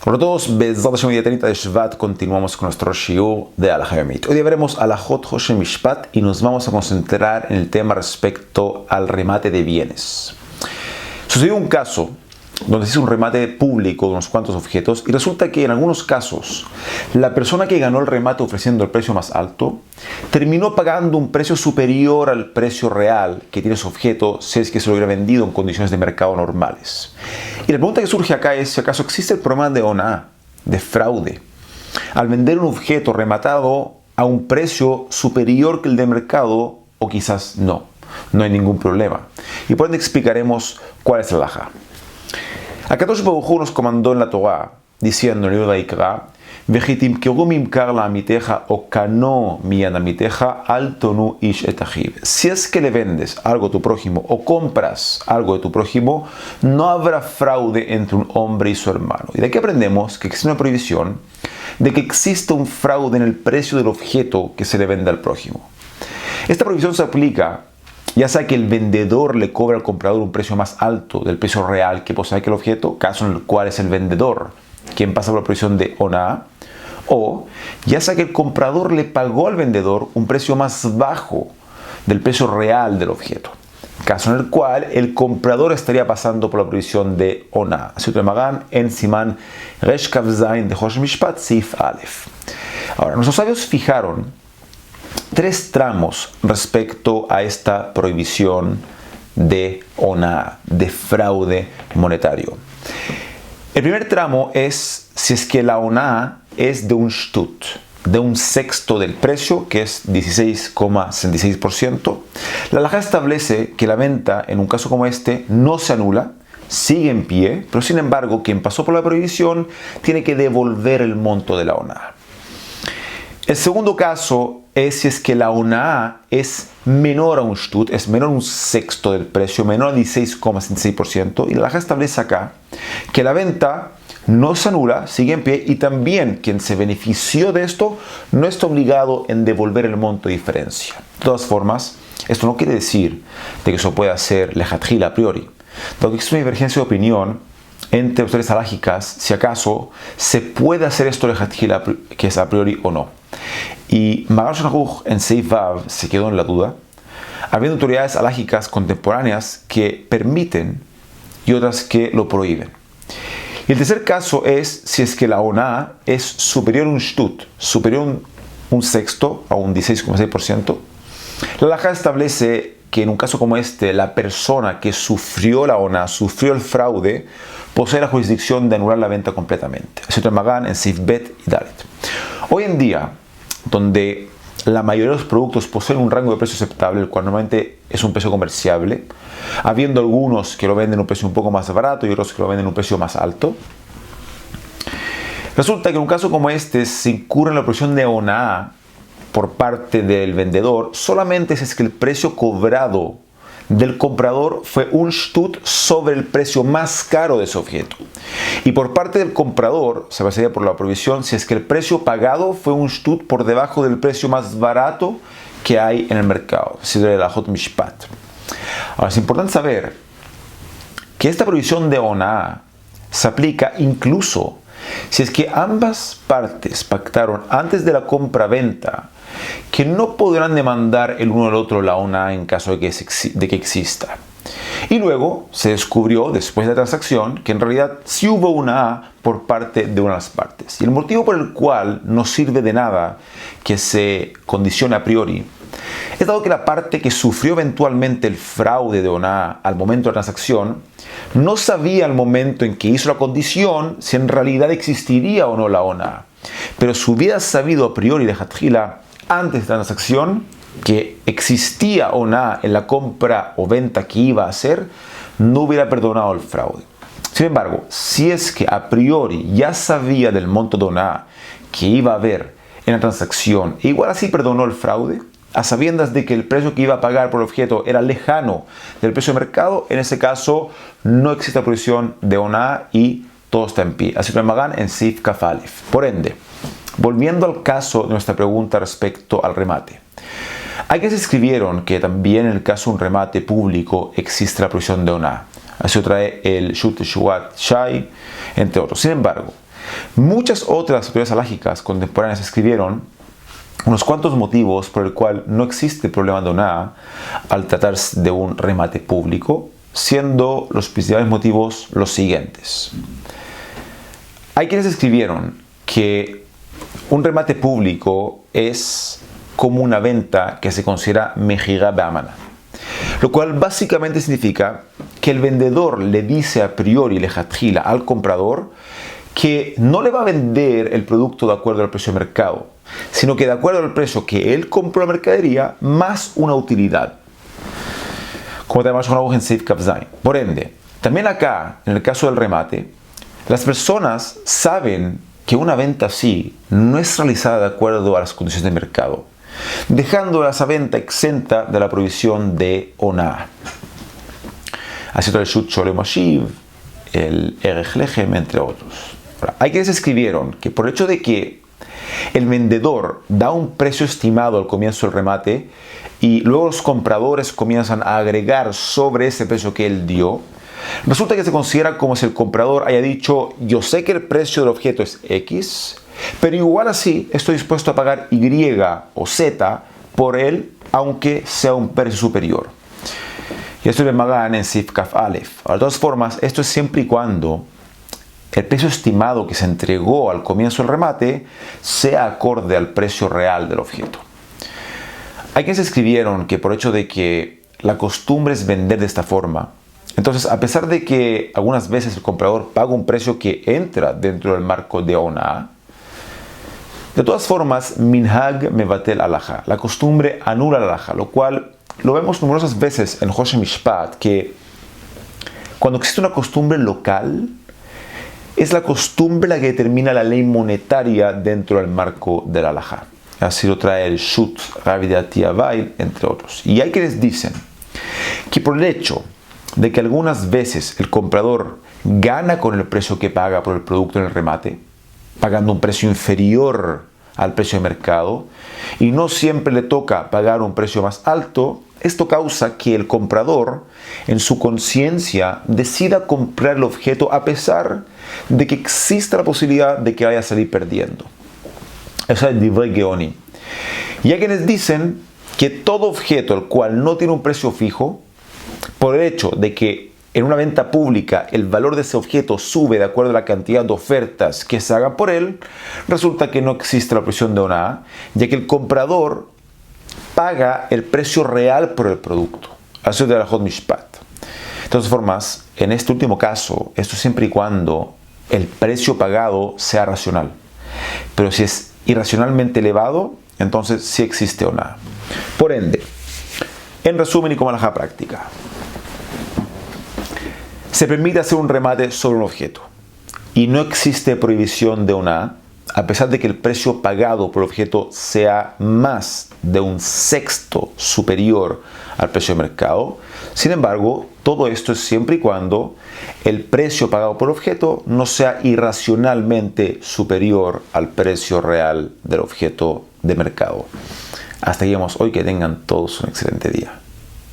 Hola a todos, Bezrat Hashem, día 30 de Shvat, continuamos con nuestro shiur de Halajá Yomit. Hoy día veremos Halajot Hoshem Mishpat y nos vamos a concentrar en el tema respecto al remate de bienes. Sucedió un caso donde se hizo un remate público de unos cuantos objetos y resulta que en algunos casos la persona que ganó el remate ofreciendo el precio más alto terminó pagando un precio superior al precio real que tiene su objeto si es que se lo hubiera vendido en condiciones de mercado normales. Y la pregunta que surge acá es si acaso existe el problema de ONA, de fraude, al vender un objeto rematado a un precio superior que el de mercado o quizás no hay ningún problema. Y por ende explicaremos cuál es la halajá. Akadosh Baruj Hu nos comandó en la Torah diciendo en el libro de Vaikra: "Vejitimkeru mimkar la'amiteja o kano miyan amiteja al tonu ish et achiv". Si es que le vendes algo a tu prójimo o compras algo de tu prójimo, no habrá fraude entre un hombre y su hermano. Y de aquí aprendemos que existe una prohibición de que exista un fraude en el precio del objeto que se le vende al prójimo. Esta prohibición se aplica ya sea que el vendedor le cobra al comprador un precio más alto del precio real que posee aquel objeto, caso en el cual es el vendedor quien pasa por la prohibición de ONA, o ya sea que el comprador le pagó al vendedor un precio más bajo del precio real del objeto, caso en el cual el comprador estaría pasando por la prohibición de ONA. Así lo Magan en Simán Resh Kav Zayin de Hoshem Mishpat Sif Aleph. Ahora, nuestros sabios fijaron tres tramos respecto a esta prohibición de ONA, de fraude monetario. El primer tramo es si es que la ONA es de un shtut, de un sexto del precio, que es 16,66%. La halajá establece que la venta, en un caso como este, no se anula, sigue en pie, pero sin embargo, quien pasó por la prohibición tiene que devolver el monto de la ONA. El segundo caso es si es que la ONA es menor a un shtut, es menor a un sexto del precio, menor a 16,66%, y la halajá establece acá que la venta no se anula, sigue en pie, y también quien se benefició de esto no está obligado en devolver el monto de diferencia. De todas formas, esto no quiere decir de que eso pueda ser lejatjila a priori, dado que existe una divergencia de opinión entre autores halágicas si acaso se puede hacer esto lejatjila, que es a priori o no. Y Magar Shanahuch en Seif Vav se quedó en la duda, habiendo autoridades halágicas contemporáneas que permiten y otras que lo prohíben. Y el tercer caso es si es que la ONA es superior a un shtut, superior a un sexto, a un 16,6%. La halajá establece que en un caso como este, la persona que sufrió la ONA, sufrió el fraude, posee la jurisdicción de anular la venta completamente. Así lo Magan en Seif Bet y Dalet. Hoy en día, donde la mayoría de los productos poseen un rango de precio aceptable, el cual normalmente es un precio comerciable, habiendo algunos que lo venden a un precio un poco más barato y otros que lo venden a un precio más alto, resulta que en un caso como este se incurre en la prohibición de ONA por parte del vendedor solamente si es que el precio cobrado del comprador fue un shtut sobre el precio más caro de ese objeto. Y por parte del comprador se pasaría por la prohibición si es que el precio pagado fue un shtut por debajo del precio más barato que hay en el mercado, así de la Hot Mishpat. Ahora es importante saber que esta prohibición de ONA se aplica incluso si es que ambas partes pactaron antes de la compra-venta que no podrán demandar el uno al otro la ONA en caso de que exista. Y luego se descubrió, después de la transacción, que en realidad sí hubo una A por parte de una de las partes. Y el motivo por el cual no sirve de nada que se condicione a priori es dado que la parte que sufrió eventualmente el fraude de ONA al momento de la transacción no sabía al momento en que hizo la condición si en realidad existiría o no la ONA. Pero si hubiera sabido a priori de Hatjila antes de la transacción que existía ONA en la compra o venta que iba a hacer, no hubiera perdonado el fraude. Sin embargo, si es que a priori ya sabía del monto de ONA que iba a haber en la transacción e igual así perdonó el fraude, a sabiendas de que el precio que iba a pagar por el objeto era lejano del precio de mercado, en ese caso no existe la prohibición de ONA y todo está en pie. Así lo Magan en Sif Kaf Alef. Por ende, volviendo al caso de nuestra pregunta respecto al remate. Hay quienes escribieron que también en el caso de un remate público existe la prohibición de ONA. Así lo trae el Shut Shuat Shai, entre otros. Sin embargo, Muchas otras autoridades halajicas contemporáneas escribieron unos cuantos motivos por el cual no existe problema de oná al tratarse de un remate público, siendo los principales motivos los siguientes. Hay quienes escribieron que un remate público es como una venta que se considera mejigá be'amana, lo cual básicamente significa que el vendedor le dice a priori lejatjila al comprador que no le va a vender el producto de acuerdo al precio de mercado, sino que de acuerdo al precio que él compró la mercadería más una utilidad, como tenemos con en Seif Kafzain. Por ende, también acá, en el caso del remate, las personas saben que una venta así no es realizada de acuerdo a las condiciones de mercado, dejando esa venta exenta de la prohibición de oná. Así todo el Shut Sholem Ashiv, el Erech Lechem, entre otros. Ahora, hay quienes escribieron que por el hecho de que el vendedor da un precio estimado al comienzo del remate y luego los compradores comienzan a agregar sobre ese precio que él dio, resulta que se considera como si el comprador haya dicho: yo sé que el precio del objeto es X, pero igual así estoy dispuesto a pagar Y o Z por él, aunque sea un precio superior. Y esto es Magan en Sif Kaf Aleph. De todas formas, esto es siempre y cuando el precio estimado que se entregó al comienzo del remate sea acorde al precio real del objeto. Hay quienes escribieron que por hecho de que la costumbre es vender de esta forma, entonces a pesar de que algunas veces el comprador paga un precio que entra dentro del marco de oná, de todas formas, minhag mevatel alaha, la costumbre anula la alaha, lo cual lo vemos numerosas veces en Hoshem Mishpat, que cuando existe una costumbre local, es la costumbre la que determina la ley monetaria dentro del marco de la alaha. Así lo trae el Shut, Rabbi Dati Avail, entre otros. Y hay quienes dicen que por el hecho de que algunas veces el comprador gana con el precio que paga por el producto en el remate, pagando un precio inferior al precio de mercado, y no siempre le toca pagar un precio más alto, esto causa que el comprador, en su conciencia, decida comprar el objeto a pesar de que exista la posibilidad de que vaya a salir perdiendo. Eso es Divrei Geoni. Y hay quienes dicen que todo objeto el cual no tiene un precio fijo, por el hecho de que en una venta pública el valor de ese objeto sube de acuerdo a la cantidad de ofertas que se hagan por él, resulta que no existe la presión de oná, ya que el comprador paga el precio real por el producto. Así es de la Hot Mishpat. De todas formas, en este último caso, esto siempre y cuando el precio pagado sea racional. Pero si es irracionalmente elevado, entonces sí existe oná. Por ende, en resumen y como halajá práctica, se permite hacer un remate sobre un objeto y no existe prohibición de oná, a pesar de que el precio pagado por el objeto sea más de un sexto superior al precio de mercado. Sin embargo, todo esto es siempre y cuando el precio pagado por el objeto no sea irracionalmente superior al precio real del objeto de mercado. Hasta aquí vamos hoy. Que tengan todos un excelente día.